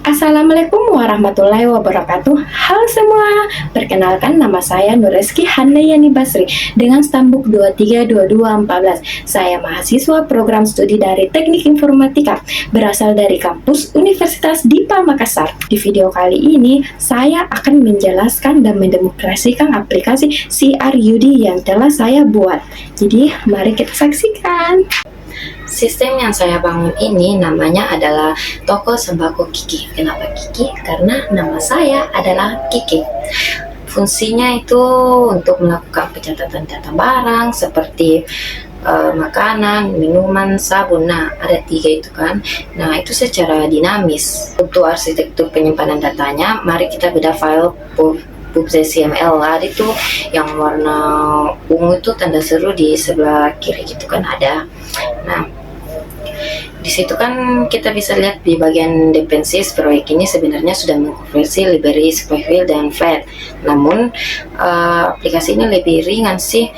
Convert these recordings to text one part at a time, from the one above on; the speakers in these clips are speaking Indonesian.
Assalamualaikum warahmatullahi wabarakatuh. Halo semua, perkenalkan nama saya Nureski Handayani Basri dengan stambuk 232214. Saya mahasiswa program studi dari Teknik Informatika berasal dari kampus Universitas Dipa Makassar. Di video kali ini, saya akan menjelaskan dan mendemonstrasikan aplikasi CRUD yang telah saya buat. Jadi, mari kita saksikan. Sistem yang saya bangun ini namanya adalah Toko Sembako Kiki. Kenapa Kiki? Karena nama saya adalah Kiki. Fungsinya itu untuk melakukan pencatatan data barang seperti makanan, minuman, sabun. Nah, ada 3 itu kan. Nah, itu secara dinamis. Untuk arsitektur penyimpanan datanya, mari kita bedah file pub.cml. Ada itu yang warna ungu itu tanda seru di sebelah kiri gitu kan ada. Nah, di situ kan kita bisa lihat di bagian dependencies proyek ini sebenarnya sudah mengkonversi library Spyfile dan Flat. Namun aplikasi ini lebih ringan sih.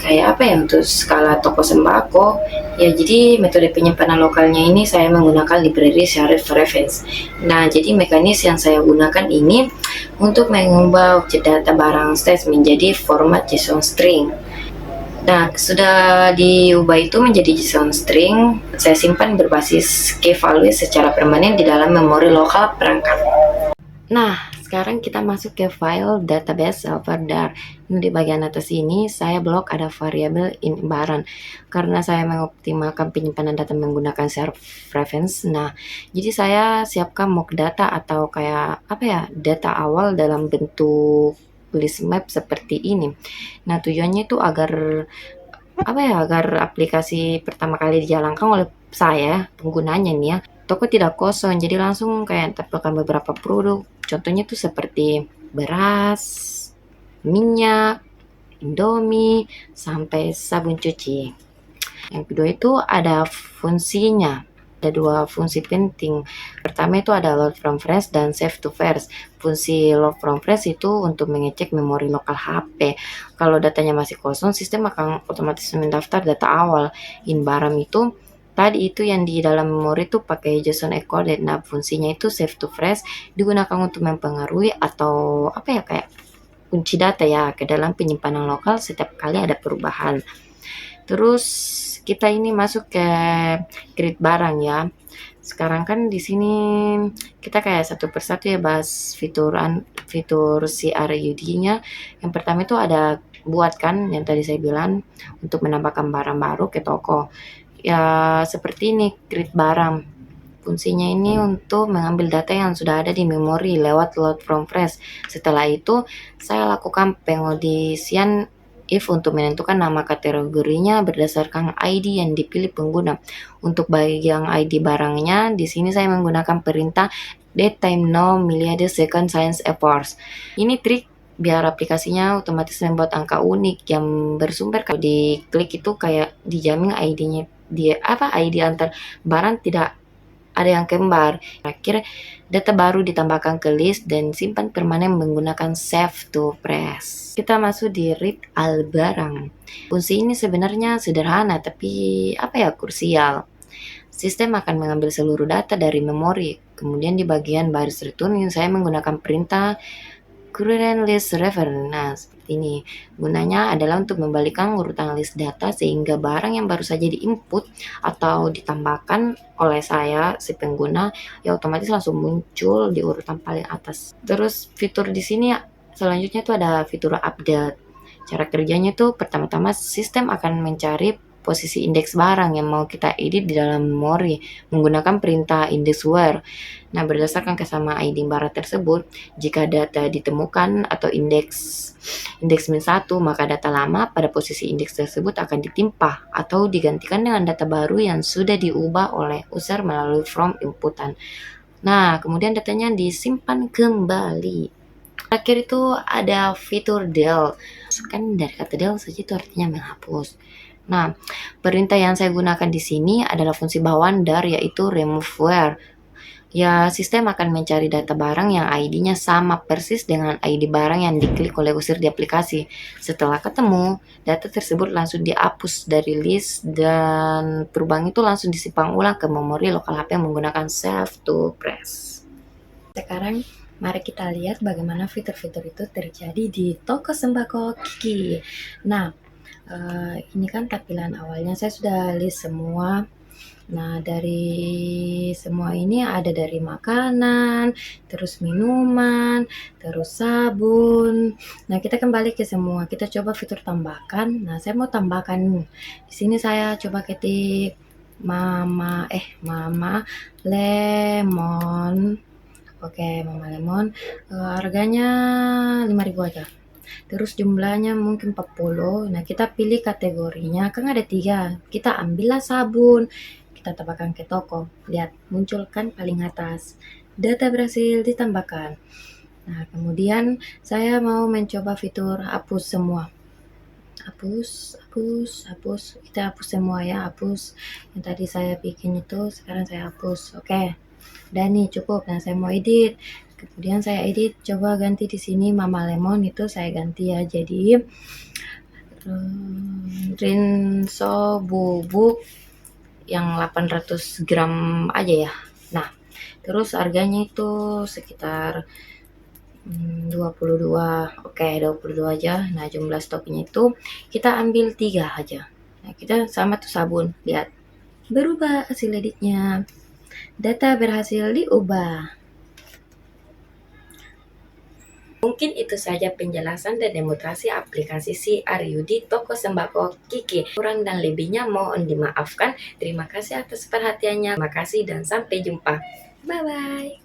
Kayak apa ya untuk skala toko sembako? Ya, jadi metode penyimpanan lokalnya ini saya menggunakan library shared reference. Nah, jadi mekanis yang saya gunakan ini untuk mengubah objek data barang stats menjadi format JSON string. Nah, sudah diubah itu menjadi JSON string, saya simpan berbasis key value secara permanen di dalam memori lokal perangkat. Nah, sekarang kita masuk ke file database server dar. Di bagian atas ini saya blok ada variabel in-baran karena saya mengoptimalkan penyimpanan data menggunakan shared reference. Nah, jadi saya siapkan mock data atau kayak apa ya, data awal dalam bentuk list map seperti ini. Nah, tujuannya itu agar apa ya, agar aplikasi pertama kali dijalankan oleh saya penggunanya nih ya, toko tidak kosong, jadi langsung kayak tampilkan beberapa produk. Contohnya tuh seperti beras, minyak, Indomie, sampai sabun cuci. Yang kedua itu ada fungsinya. Ada 2 fungsi penting. Pertama itu ada load from fresh dan save to first. Fungsi load from fresh itu untuk mengecek memori lokal HP. Kalau datanya masih kosong, sistem akan otomatis mendaftar data awal. In-baran itu tadi itu yang di dalam memori itu pakai JSON encoded. Nah, fungsinya itu save to fresh digunakan untuk mempengaruhi atau apa ya, kayak kunci data ya ke dalam penyimpanan lokal setiap kali ada perubahan. Terus kita ini masuk ke create barang ya. Sekarang kan di sini kita kayak satu persatu ya bahas fitur CRUD-nya. Yang pertama itu ada buat kan yang tadi saya bilang untuk menambahkan barang baru ke toko. Ya seperti ini create barang. Fungsinya ini untuk mengambil data yang sudah ada di memori lewat load from fresh. Setelah itu saya lakukan pengaudisian if untuk menentukan nama kategorinya berdasarkan ID yang dipilih pengguna. Untuk bagian ID barangnya, di sini saya menggunakan perintah date time no miliade second science efforts. Ini trik biar aplikasinya otomatis membuat angka unik yang bersumber. Kalau diklik itu kayak dijamin ID-nya ID antar barang tidak ada yang kembar. Terakhir, data baru ditambahkan ke list dan simpan permanen menggunakan save to press. Kita masuk di read all barang. Fungsi ini sebenarnya sederhana tapi krusial. Sistem akan mengambil seluruh data dari memori. Kemudian di bagian baris return saya menggunakan perintah current list reference. Nah, seperti ini. Gunanya adalah untuk membalikan urutan list data sehingga barang yang baru saja diinput atau ditambahkan oleh saya si pengguna ya otomatis langsung muncul di urutan paling atas. Terus fitur di sini selanjutnya tuh ada fitur update. Cara kerjanya tuh pertama-tama sistem akan mencari posisi indeks barang yang mau kita edit di dalam memori menggunakan perintah index where. Nah, berdasarkan kesamaan ID barang tersebut, jika data ditemukan atau indeks -1, maka data lama pada posisi indeks tersebut akan ditimpa atau digantikan dengan data baru yang sudah diubah oleh user melalui from inputan. Nah, kemudian datanya disimpan kembali. Terakhir itu ada fitur del. Kan dari kata del saja itu artinya menghapus. Nah, perintah yang saya gunakan di sini adalah fungsi bawaan dar yaitu remove where. Ya, sistem akan mencari data barang yang ID-nya sama persis dengan ID barang yang diklik oleh user di aplikasi. Setelah ketemu, data tersebut langsung dihapus dari list dan perubahan itu langsung disimpan ulang ke memori lokal HP menggunakan save to press. Sekarang mari kita lihat bagaimana fitur-fitur itu terjadi di toko sembako Kiki. Nah, ini kan tampilan awalnya saya sudah list semua. Nah, dari semua ini ada dari makanan, terus minuman, terus sabun. Nah, kita kembali ke semua. Kita coba fitur tambahkan. Nah, saya mau tambahkan. Di sini saya coba ketik Mama Lemon. Oke, Mama Lemon. Harganya 5.000 aja. Terus jumlahnya mungkin 40. Nah, kita pilih kategorinya. Kan ada 3. Kita ambillah sabun. Kita tambahkan ke toko. Lihat, munculkan paling atas. Data berhasil ditambahkan. Nah, kemudian saya mau mencoba fitur hapus semua. Hapus. Kita hapus semua ya, hapus. Yang tadi saya bikin itu, sekarang saya hapus. Oke. Dan nih cukup. Nah, saya mau edit. Kemudian saya edit, coba ganti di sini Mama Lemon itu saya ganti ya jadi rinso bubuk yang 800 gram aja ya. Nah, terus harganya itu sekitar 22. Oke, 22 aja. Nah, jumlah stoknya itu kita ambil 3 aja. Nah, kita sama tuh sabun. Lihat. Berubah hasil editnya. Data berhasil diubah. Mungkin itu saja penjelasan dan demonstrasi aplikasi CRU di toko sembako Kiki. Kurang dan lebihnya mohon dimaafkan. Terima kasih atas perhatiannya. Terima kasih dan sampai jumpa. Bye-bye.